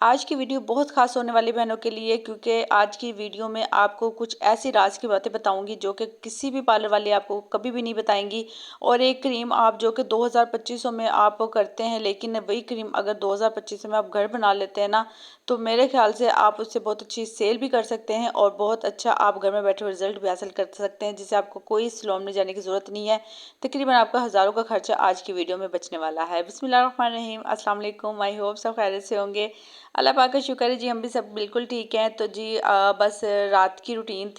आज की वीडियो बहुत खास होने वाली बहनों के लिए, क्योंकि आज की वीडियो में आपको कुछ ऐसी राज की बातें बताऊंगी जो कि किसी भी पार्लर वाली आपको कभी भी नहीं बताएंगी। और एक क्रीम आप जो कि 2025 में आप करते हैं, लेकिन वही क्रीम अगर 2025 में आप घर बना लेते हैं ना, तो मेरे ख्याल से आप उससे बहुत अच्छी सेल भी कर सकते हैं और बहुत अच्छा आप घर में बैठे रिजल्ट भी हासिल कर सकते हैं, जिससे आपको कोई सैलून में जाने की ज़रूरत नहीं है। तकरीबन आपका हज़ारों का खर्चा आज की वीडियो में बचने वाला है। बिस्मिल्लाहिर्रहमानिर्रहीम, अस्सलाम वालेकुम। आई होप सब खैरियत से होंगे। अल्लाह पाक का शुक्र है जी, हम भी सब बिल्कुल ठीक हैं। तो जी बस रात की रूटीन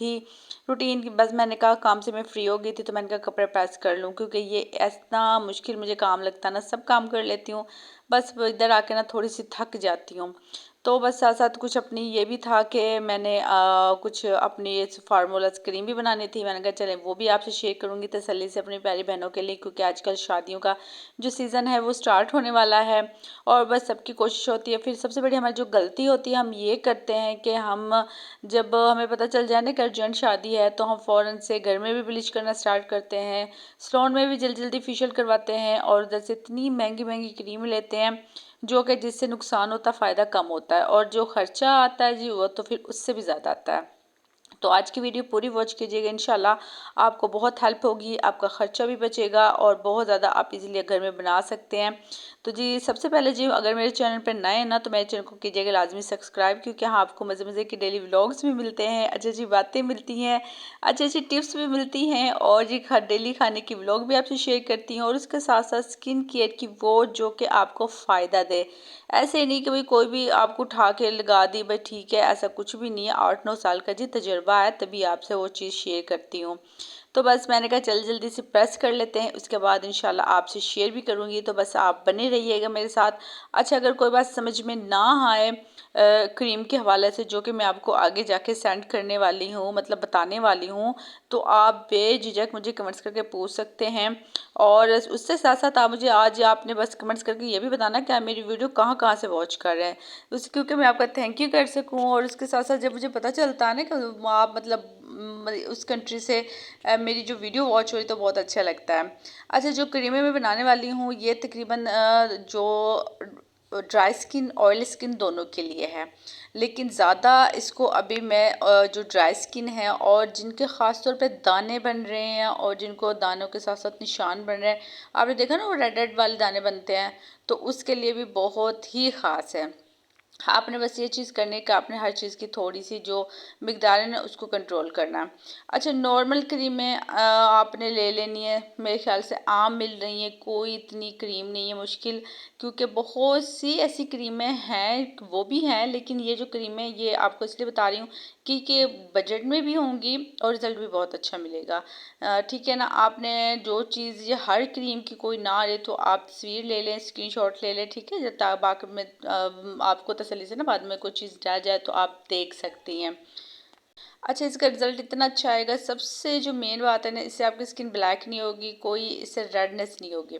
की बस मैंने कहा काम से मैं फ्री हो गई थी, तो मैंने कहा कपड़े प्रेस कर लूँ, क्योंकि ये इतना मुश्किल मुझे काम लगता है ना। सब काम कर लेती हूँ, बस इधर आके ना थोड़ी सी थक जाती हूँ। तो बस साथ साथ कुछ अपनी ये भी था कि मैंने कुछ अपनी फार्मूला क्रीम भी बनानी थी। मैंने कहा चलें वो भी आपसे शेयर करूँगी तसल्ली से अपनी प्यारी बहनों के लिए, क्योंकि आजकल शादियों का जो सीज़न है वो स्टार्ट होने वाला है। और बस सबकी कोशिश होती है। फिर सबसे बड़ी हमारी जो गलती होती है, हम ये करते हैं कि हम जब हमें पता चल जाए ना कि अर्जेंट शादी है, तो हम फ़ौरन से घर में भी ब्लीच करना स्टार्ट करते हैं, सैलून में भी जल्दी जल्दी फेशियल करवाते हैं और जैसे इतनी महंगी महंगी क्रीम लेते हैं जो कि जिससे नुकसान होता है, फ़ायदा कम होता है, और जो खर्चा आता है जी वो तो फिर उससे भी ज़्यादा आता है। तो आज की वीडियो पूरी वॉच कीजिएगा, इंशाल्लाह आपको बहुत हेल्प होगी, आपका ख़र्चा भी बचेगा और बहुत ज़्यादा आप इजीली घर में बना सकते हैं। तो जी सबसे पहले जी, अगर मेरे चैनल पर नए हैं ना, तो मेरे चैनल को कीजिएगा लाजमी सब्सक्राइब, क्योंकि हाँ आपको मज़े मज़े की डेली व्लॉग्स भी मिलते हैं, अच्छी अच्छी बातें मिलती हैं, अच्छी अच्छी टिप्स भी मिलती हैं, और जी डेली खाने की व्लॉग भी आपसे शेयर करती हैं, और उसके साथ साथ स्किन केयर की वो जो कि आपको फ़ायदा दे। ऐसे ही नहीं कि भाई कोई भी आपको उठा के लगा दी, भाई ठीक है, ऐसा कुछ भी नहीं है। 8-9 साल का जी तजुर्बा है, तभी आपसे वो चीज़ शेयर करती हूँ। तो बस मैंने कहा चल जल्दी से प्रेस कर लेते हैं, उसके बाद इंशाल्लाह आपसे शेयर भी करूँगी, तो बस आप बने रहिएगा मेरे साथ। अच्छा, अगर कोई बात समझ में ना आए क्रीम के हवाले से जो कि मैं आपको आगे जाके सेंड करने वाली हूँ, मतलब बताने वाली हूँ, तो आप बेझिझक मुझे कमेंट्स करके पूछ सकते हैं। और उससे साथ साथ आप मुझे आज आपने बस कमेंट्स करके ये भी बताना कि आप मेरी वीडियो कहाँ कहाँ से वॉच कर रहे हैं, उस क्योंकि मैं आपका थैंक यू कर सकूँ। और उसके साथ साथ जब मुझे पता चलता है ना कि आप मतलब उस कंट्री से मेरी जो वीडियो वॉच हो रही, तो बहुत अच्छा लगता है। अच्छा, जो क्रीमें मैं बनाने वाली हूँ ये तकरीबन जो ड्राई स्किन ऑयल स्किन दोनों के लिए है, लेकिन ज़्यादा इसको अभी मैं जो ड्राई स्किन है और जिनके ख़ास तौर पे दाने बन रहे हैं और जिनको दानों के साथ साथ निशान बन रहे हैं, आपने देखा ना वो रेड रेड वाले दाने बनते हैं, तो उसके लिए भी बहुत ही ख़ास है। आपने बस ये चीज़ करने का, आपने हर चीज़ की थोड़ी सी जो मिकदार है ना उसको कंट्रोल करना है। अच्छा, नॉर्मल क्रीमें आपने ले लेनी है, मेरे ख्याल से आम मिल रही हैं, कोई इतनी क्रीम नहीं है मुश्किल, क्योंकि बहुत सी ऐसी क्रीमें हैं, वो भी हैं, लेकिन ये जो क्रीमें ये आपको इसलिए बता रही हूँ कि बजट में भी होंगी और रिज़ल्ट भी बहुत अच्छा मिलेगा। ठीक है ना। आपने जो चीज़ ये हर क्रीम की कोई ना रहे, तो आप तस्वीर ले लें, स्क्रीनशॉट ले लें, ठीक है, जब तक बाकी में आपको तसल्ली से ना बाद में कोई चीज़ रह जाए तो आप देख सकती हैं। अच्छा, इसका रिजल्ट इतना अच्छा आएगा। सबसे जो मेन बात है ना, इससे आपकी स्किन ब्लैक नहीं होगी, कोई इससे रेडनेस नहीं होगी।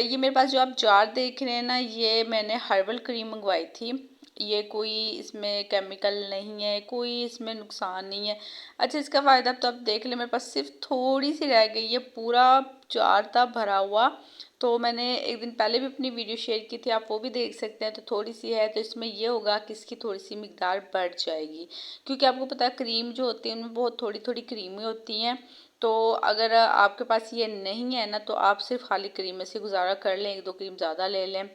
ये मेरे पास जो आप जार देख रहे हैं ना, ये मैंने हर्बल क्रीम मंगवाई थी। ये कोई इसमें केमिकल नहीं है, कोई इसमें नुकसान नहीं है। अच्छा, इसका फ़ायदा तो आप देख लें, मेरे पास सिर्फ थोड़ी सी रह गई है, पूरा जार था भरा हुआ। तो मैंने एक दिन पहले भी अपनी वीडियो शेयर की थी, आप वो भी देख सकते हैं। तो थोड़ी सी है, तो इसमें ये होगा कि इसकी थोड़ी सी मिकदार बढ़ जाएगी, क्योंकि आपको पता है क्रीम जो होती है उनमें बहुत थोड़ी थोड़ी क्रीमी होती हैं। तो अगर आपके पास ये नहीं है ना, तो आप सिर्फ खाली क्रीम में से गुजारा कर लें, एक दो क्रीम ज़्यादा ले लें,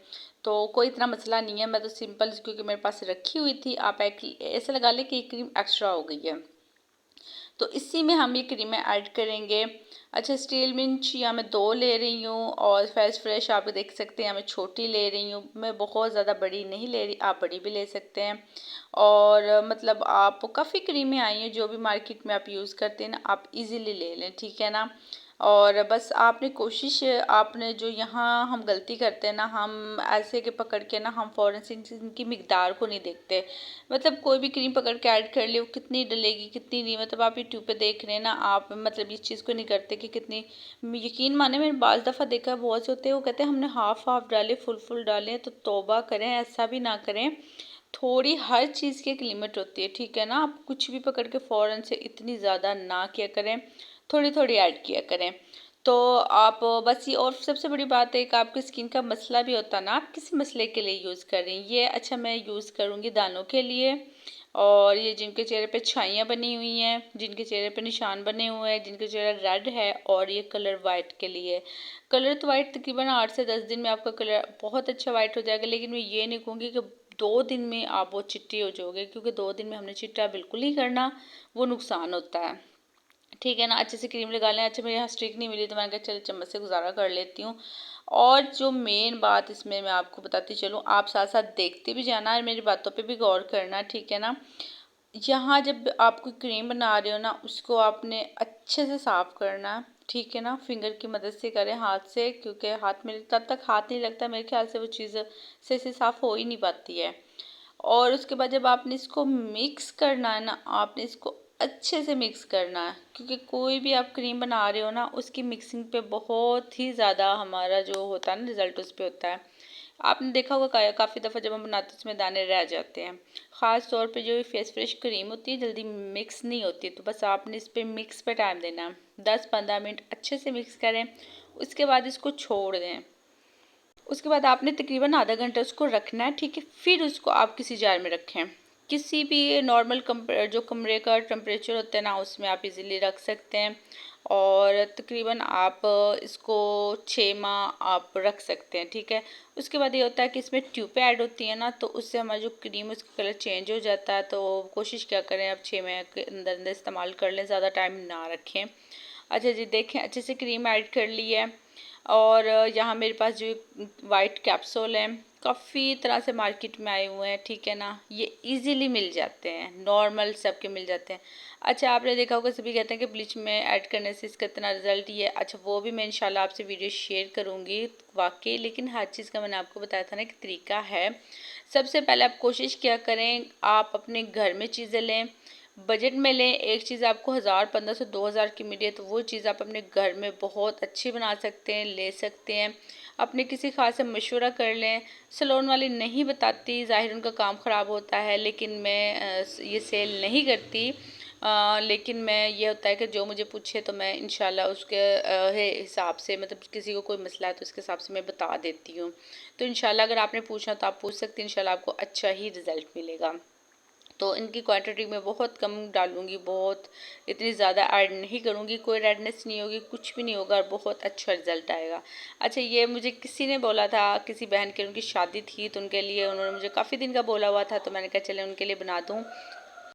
तो कोई इतना मसला नहीं है। मैं तो सिंपल, क्योंकि मेरे पास रखी हुई थी, आप एक ऐसे लगा लें कि एक क्रीम एक्स्ट्रा हो गई है, तो इसी में हम ये क्रीमें ऐड करेंगे। अच्छा, स्टील मिंच यहाँ मैं 2 ले रही हूँ, और फ्रेश आप देख सकते हैं मैं छोटी ले रही हूँ, मैं बहुत ज़्यादा बड़ी नहीं ले रही, आप बड़ी भी ले सकते हैं। और मतलब आप काफ़ी क्रीमें आई हैं जो भी मार्केट में आप यूज़ करते हैं ना, आप इजीली ले लें, ठीक है ना। और बस आपने कोशिश, आपने जो यहाँ हम गलती करते हैं ना, हम ऐसे के पकड़ के ना हम फ़ौरन से इनकी मिकदार को नहीं देखते। मतलब कोई भी क्रीम पकड़ के ऐड कर ली, वो कितनी डलेगी कितनी नहीं, मतलब आप यूट्यूब पे देख रहे हैं ना, आप मतलब इस चीज़ को नहीं करते कि कितनी। यकीन माने, मैंने बाज़ दफ़ा देखा है, बहुत से होते हैं वो कहते हैं हमने हाफ हाफ डाले, फुल फुल डाले, तो तौबा करें, ऐसा भी ना करें। थोड़ी हर चीज़ की एक लिमिट होती है, ठीक है ना। आप कुछ भी पकड़ के फ़ौरन से इतनी ज़्यादा ना किया करें, थोड़ी थोड़ी ऐड किया करें। तो आप बस ये, और सबसे बड़ी बात है कि आपकी स्किन का मसला भी होता है ना, आप किस मसले के लिए यूज़ कर रही हैं ये। अच्छा, मैं यूज़ करूँगी दानों के लिए, और ये जिनके चेहरे पे छाइयाँ बनी हुई हैं, जिनके चेहरे पे निशान बने हुए हैं, जिनके चेहरा रेड है, और ये कलर वाइट के लिए। कलर तो वाइट तकरीबन 8 से 10 दिन में आपका कलर बहुत अच्छा वाइट हो जाएगा, लेकिन मैं ये नहीं कहूँगी कि 2 दिन में आप बहुत चिट्टी हो जाओगे, क्योंकि 2 दिन में हमने चिट्टा बिल्कुल ही करना, वो नुकसान होता है। ठीक है ना, अच्छे से क्रीम लगा लें। अच्छा, मेरे यहाँ स्टिक नहीं मिली तो मैंने कहा चलो चम्मच से गुजारा कर लेती हूँ। और जो मेन बात इसमें मैं आपको बताती चलूँ, आप साथ साथ देखते भी जाना और मेरी बातों पे भी गौर करना, ठीक है ना। यहाँ जब आप कोई क्रीम बना रहे हो ना, उसको आपने अच्छे से साफ़ करना, ठीक है ना। फिंगर की मदद से करें, हाथ से, क्योंकि हाथ में तब तक हाथ नहीं लगता मेरे ख्याल से वो चीज़ सही से साफ़ हो ही नहीं पाती है। और उसके बाद जब आपने इसको मिक्स करना है ना, आपने इसको अच्छे से मिक्स करना है, क्योंकि कोई भी आप क्रीम बना रहे हो ना, उसकी मिक्सिंग पे बहुत ही ज़्यादा हमारा जो होता है ना रिज़ल्ट उस पे होता है। आपने देखा होगा काफ़ी दफ़ा जब हम बनाते हैं उसमें दाने रह जाते हैं। ख़ास तौर पे जो फेस फ्रेश क्रीम होती है जल्दी मिक्स नहीं होती, तो बस आपने इस पे मिक्स पे टाइम देना है। 10-15 मिनट अच्छे से मिक्स करें, उसके बाद इसको छोड़ दें। उसके बाद आपने तकरीबन आधा घंटा उसको रखना है, ठीक है। फिर उसको आप किसी जार में रखें, किसी भी नॉर्मल जो कमरे का टेम्परेचर होता है ना, उसमें आप इजीली रख सकते हैं। और तकरीबन आप इसको 6 माह आप रख सकते हैं, ठीक है। उसके बाद ये होता है कि इसमें ट्यूबें ऐड होती हैं ना, तो उससे हमारा जो क्रीम उसका कलर चेंज हो जाता है। तो कोशिश क्या करें, आप 6 माह के अंदर अंदर इस्तेमाल कर लें, ज़्यादा टाइम ना रखें। अच्छा जी, देखें अच्छे से क्रीम ऐड कर ली है। और यहाँ मेरे पास जो वाइट कैप्सूल हैं, काफ़ी तरह से मार्केट में आए हुए हैं, ठीक है ना। ये इजीली मिल जाते हैं, नॉर्मल सबके मिल जाते हैं। अच्छा, आपने देखा होगा सभी कहते हैं कि ब्लीच में ऐड करने से इसका इतना रिजल्ट ही है। अच्छा, वो भी मैं इंशाल्लाह आपसे वीडियो शेयर करूँगी वाकई, लेकिन हर चीज़ का मैंने आपको बताया था ना कि तरीका है। सबसे पहले आप कोशिश क्या करें, आप अपने घर में चीज़ें लें, बजट में लें। एक चीज़ आपको 1000, 1500, 2000 की मिली है, तो वो चीज़ आप अपने घर में बहुत अच्छी बना सकते हैं, ले सकते हैं। अपने किसी खास से मशवरा कर लें। सैलून वाली नहीं बताती, ज़ाहिर उनका काम ख़राब होता है, लेकिन मैं ये सेल नहीं करती। लेकिन मैं ये होता है कि जो मुझे पूछे तो मैं इंशाल्लाह उसके हिसाब से, मतलब किसी को कोई मसला है तो उसके हिसाब से मैं बता देती हूँ। तो इंशाल्लाह अगर आपने पूछना तो आप पूछ सकते हैं, इंशाल्लाह आपको अच्छा ही रिज़ल्ट मिलेगा। तो इनकी क्वांटिटी मैं बहुत कम डालूंगी, बहुत इतनी ज़्यादा ऐड नहीं करूँगी, कोई रेडनेस नहीं होगी, कुछ भी नहीं होगा, और बहुत अच्छा रिजल्ट आएगा। अच्छा, ये मुझे किसी ने बोला था, किसी बहन के उनकी शादी थी तो उनके लिए उन्होंने मुझे काफ़ी दिन का बोला हुआ था, तो मैंने कहा चले उनके लिए बना दूँ,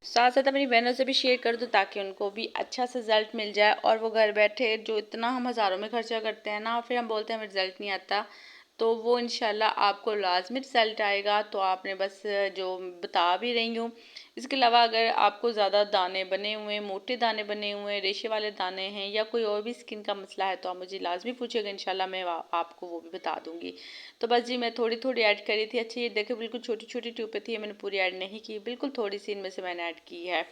साथ साथ अपनी बहनों से भी शेयर कर दूँ ताकि उनको भी अच्छा सा रिजल्ट मिल जाए। और वो घर बैठे, जो इतना हम हज़ारों में खर्चा करते हैं ना, फिर हम बोलते हैं हमें रिजल्ट नहीं आता, तो वो इंशाल्लाह आपको लाजमी रिजल्ट आएगा। तो आपने बस जो बता भी रही हूँ, इसके अलावा अगर आपको ज़्यादा दाने बने हुए, मोटे दाने बने हुए, रेशे वाले दाने हैं, या कोई और भी स्किन का मसला है, तो आप मुझे लाजमी पूछेगा, इंशाल्लाह मैं आपको वो भी बता दूँगी। तो बस जी, मैं थोड़ी थोड़ी ऐड करी थी। अच्छा, ये देखो बिल्कुल छोटी छोटी ट्यूबें थी, मैंने पूरी ऐड नहीं की, बिल्कुल थोड़ी सी इनमें से मैंने ऐड की है।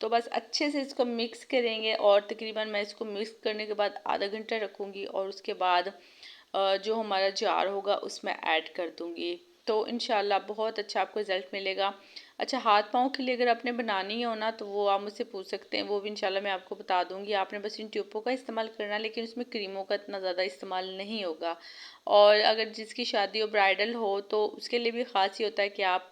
तो बस अच्छे से इसको मिक्स करेंगे, और तकरीबन मैं इसको मिक्स करने के बाद आधा घंटा रखूँगी, और उसके बाद जो हमारा जार होगा उसमें ऐड कर दूँगी। तो इंशाल्लाह बहुत अच्छा आपको रिज़ल्ट मिलेगा। अच्छा, हाथ पाँव के लिए अगर आपने बनानी हो ना, तो वो आप मुझसे पूछ सकते हैं, वो भी इंशाल्लाह मैं आपको बता दूँगी। आपने बस इन ट्यूबों का इस्तेमाल करना, लेकिन उसमें क्रीमों का इतना ज़्यादा इस्तेमाल नहीं होगा। और अगर जिसकी शादी हो, ब्राइडल हो, तो उसके लिए भी ख़ास ही होता है कि आप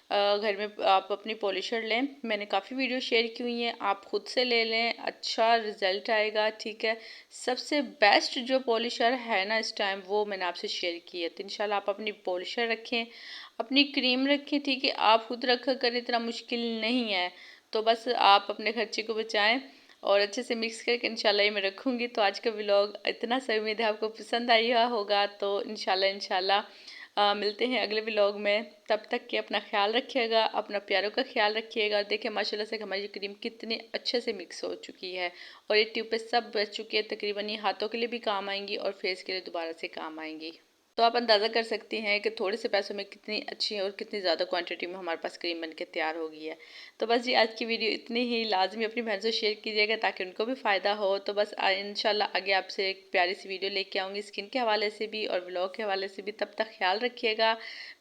घर में आप अपनी पॉलिशर लें। मैंने काफ़ी वीडियो शेयर की हुई हैं, आप खुद से ले लें, अच्छा रिज़ल्ट आएगा, ठीक है। सबसे बेस्ट जो पॉलिशर है ना इस टाइम, वो मैंने आपसे शेयर की है। तो इंशाल्लाह आप अपनी पॉलिशर रखें, अपनी क्रीम रखें, ठीक है। आप खुद रखा करें, इतना मुश्किल नहीं है। तो बस आप अपने खर्चे को बचाएं, और अच्छे से मिक्स करके इंशाल्लाह ये मैं रखूँगी। तो आज का व्लॉग इतना सा, उम्मीद है आपको पसंद आया होगा। तो इंशाल्लाह मिलते हैं अगले व्लॉग में। तब तक के अपना ख्याल रखिएगा, अपना प्यारों का ख्याल रखिएगा। और देखिए माशाल्लाह से हमारी क्रीम कितनी अच्छे से मिक्स हो चुकी है, और ये ट्यूब पे सब बच चुकी है तकरीबन। ये हाथों के लिए भी काम आएंगी और फेस के लिए दोबारा से काम आएंगी। तो आप अंदाज़ा कर सकती हैं कि थोड़े से पैसों में कितनी अच्छी और कितनी ज़्यादा क्वांटिटी में हमारे पास क्रीम बन के तैयार हो गई है। तो बस जी, आज की वीडियो इतनी ही। लाजमी अपनी बहन से शेयर कीजिएगा ताकि उनको भी फ़ायदा हो। तो बस इंशाल्लाह आगे आपसे एक प्यारी सी वीडियो लेके आऊँगी, स्किन के हवाले से भी और व्लॉग के हवाले से भी। तब तक ख्याल रखिएगा,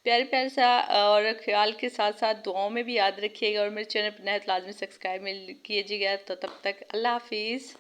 प्यारे प्यारे सा, और ख्याल के साथ साथ दुआओं में भी याद रखिएगा। और मेरे चैनल पर नए लाजमी सब्सक्राइब कीजिएगा। तो तब तक अल्लाह हाफिज़।